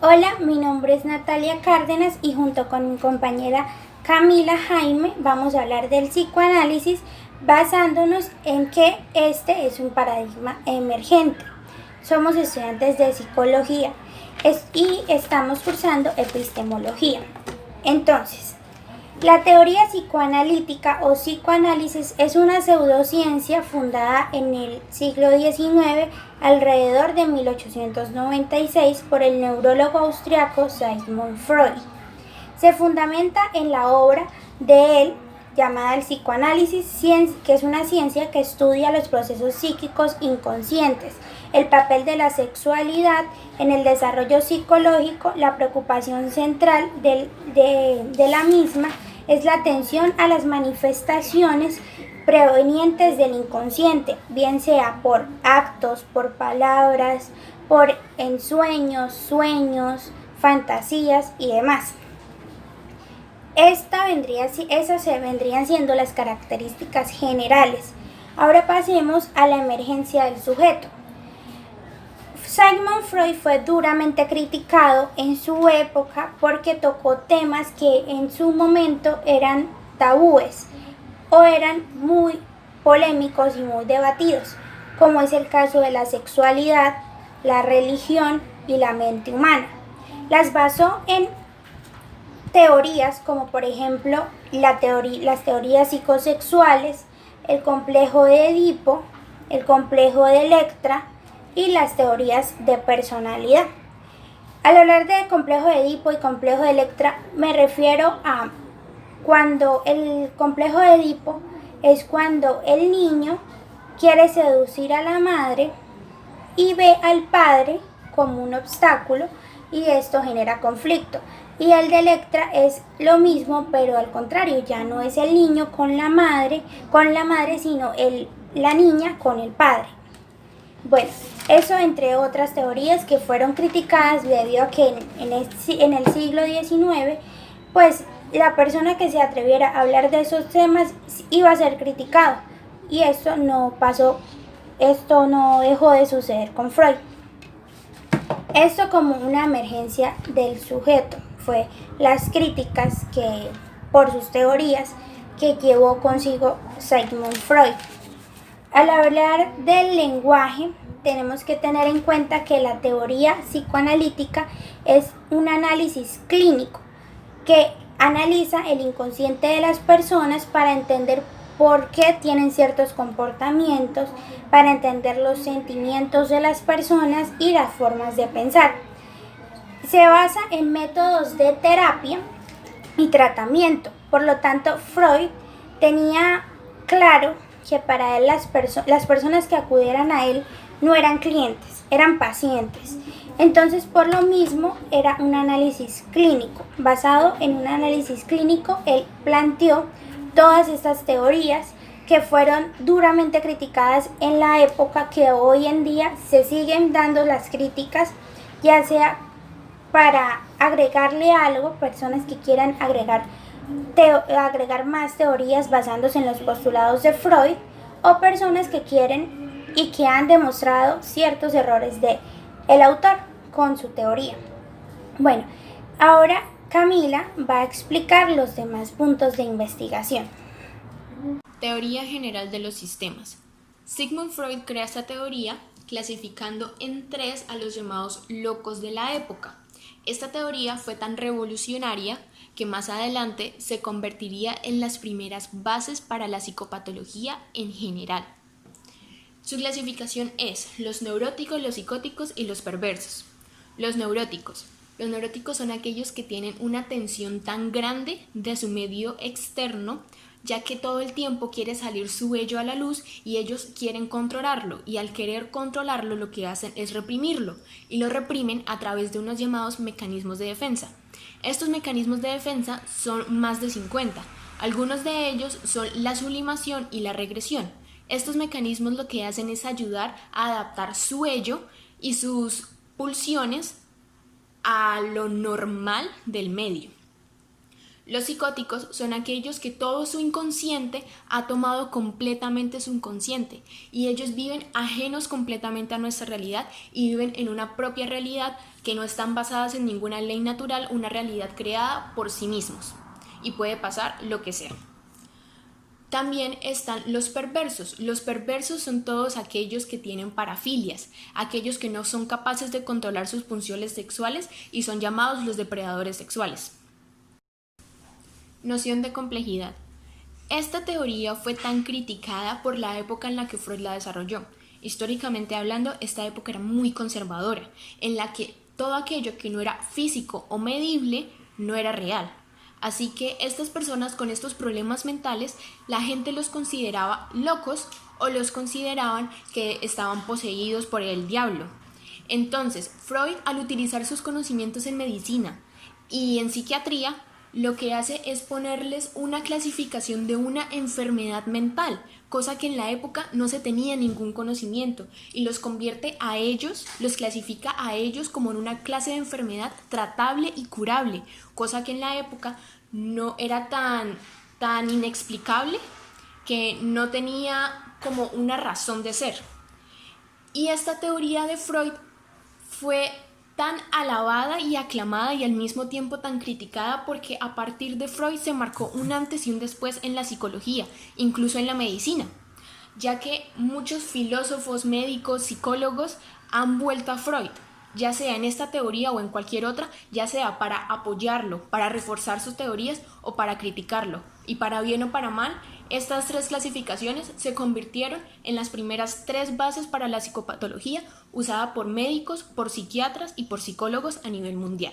Hola, mi nombre es Natalia Cárdenas y junto con mi compañera Camila Jaime vamos a hablar del psicoanálisis basándonos en que este es un paradigma emergente. Somos estudiantes de psicología y estamos cursando epistemología. Entonces, la teoría psicoanalítica o psicoanálisis es una pseudociencia fundada en el siglo XIX, alrededor de 1896, por el neurólogo austriaco Sigmund Freud. Se fundamenta en la obra de él llamada el psicoanálisis, que es una ciencia que estudia los procesos psíquicos inconscientes, el papel de la sexualidad en el desarrollo psicológico. La preocupación central de la misma es la atención a las manifestaciones provenientes del inconsciente, bien sea por actos, por palabras, por ensueños, sueños, fantasías y demás. Esas vendrían siendo las características generales. Ahora pasemos a la emergencia del sujeto. Sigmund Freud fue duramente criticado en su época porque tocó temas que en su momento eran tabúes o eran muy polémicos y muy debatidos, como es el caso de la sexualidad, la religión y la mente humana. Las basó en teorías como por ejemplo las teorías psicosexuales, el complejo de Edipo, el complejo de Electra y las teorías de personalidad. Al hablar de complejo de Edipo y complejo de Electra me refiero a cuando el complejo de Edipo es cuando el niño quiere seducir a la madre y ve al padre como un obstáculo y esto genera conflicto. Y el de Electra es lo mismo, pero al contrario, ya no es el niño con la madre, sino la niña con el padre. Bueno, eso entre otras teorías que fueron criticadas debido a que en el siglo XIX, pues la persona que se atreviera a hablar de esos temas iba a ser criticado. Y esto no pasó, esto no dejó de suceder con Freud. Esto como una emergencia del sujeto fue las críticas que por sus teorías que llevó consigo Sigmund Freud. Al hablar del lenguaje, tenemos que tener en cuenta que la teoría psicoanalítica es un análisis clínico que analiza el inconsciente de las personas para entender por qué tienen ciertos comportamientos, para entender los sentimientos de las personas y las formas de pensar. Se basa en métodos de terapia y tratamiento. Por lo tanto, Freud tenía claro que para él las personas que acudieran a él no eran clientes, eran pacientes. Entonces, por lo mismo, era un análisis clínico. Basado en un análisis clínico, él planteó todas estas teorías que fueron duramente criticadas en la época, que hoy en día se siguen dando las críticas, ya sea para agregarle algo, personas que quieran agregar más teorías basándose en los postulados de Freud, o personas que quieren y que han demostrado ciertos errores de el autor con su teoría. Bueno, ahora Camila va a explicar los demás puntos de investigación. Teoría general de los sistemas. Sigmund Freud crea esta teoría clasificando en tres a los llamados locos de la época. Esta teoría fue tan revolucionaria que más adelante se convertiría en las primeras bases para la psicopatología en general. Su clasificación es los neuróticos, los psicóticos y los perversos. Los neuróticos. Los neuróticos son aquellos que tienen una tensión tan grande de su medio externo, ya que todo el tiempo quiere salir su vello a la luz y ellos quieren controlarlo, y al querer controlarlo lo que hacen es reprimirlo, y lo reprimen a través de unos llamados mecanismos de defensa. Estos mecanismos de defensa son más de 50. Algunos de ellos son la sublimación y la regresión. Estos mecanismos lo que hacen es ayudar a adaptar su vello y sus pulsiones a lo normal del medio. Los psicóticos son aquellos que todo su inconsciente ha tomado completamente su inconsciente y ellos viven ajenos completamente a nuestra realidad y viven en una propia realidad que no están basadas en ninguna ley natural, una realidad creada por sí mismos y puede pasar lo que sea. También están los perversos. Los perversos son todos aquellos que tienen parafilias, aquellos que no son capaces de controlar sus pulsiones sexuales y son llamados los depredadores sexuales. Noción de complejidad. Esta teoría fue tan criticada por la época en la que Freud la desarrolló. Históricamente hablando, esta época era muy conservadora, en la que todo aquello que no era físico o medible no era real. Así que estas personas con estos problemas mentales, la gente los consideraba locos o los consideraban que estaban poseídos por el diablo. Entonces, Freud, al utilizar sus conocimientos en medicina y en psiquiatría, lo que hace es ponerles una clasificación de una enfermedad mental, cosa que en la época no se tenía ningún conocimiento, y los convierte a ellos, los clasifica a ellos como en una clase de enfermedad tratable y curable, cosa que en la época no era tan inexplicable, que no tenía como una razón de ser. Y esta teoría de Freud fue tan alabada y aclamada y al mismo tiempo tan criticada porque a partir de Freud se marcó un antes y un después en la psicología, incluso en la medicina, ya que muchos filósofos, médicos, psicólogos han vuelto a Freud, ya sea en esta teoría o en cualquier otra, ya sea para apoyarlo, para reforzar sus teorías o para criticarlo. Y para bien o para mal, estas tres clasificaciones se convirtieron en las primeras tres bases para la psicopatología usada por médicos, por psiquiatras y por psicólogos a nivel mundial.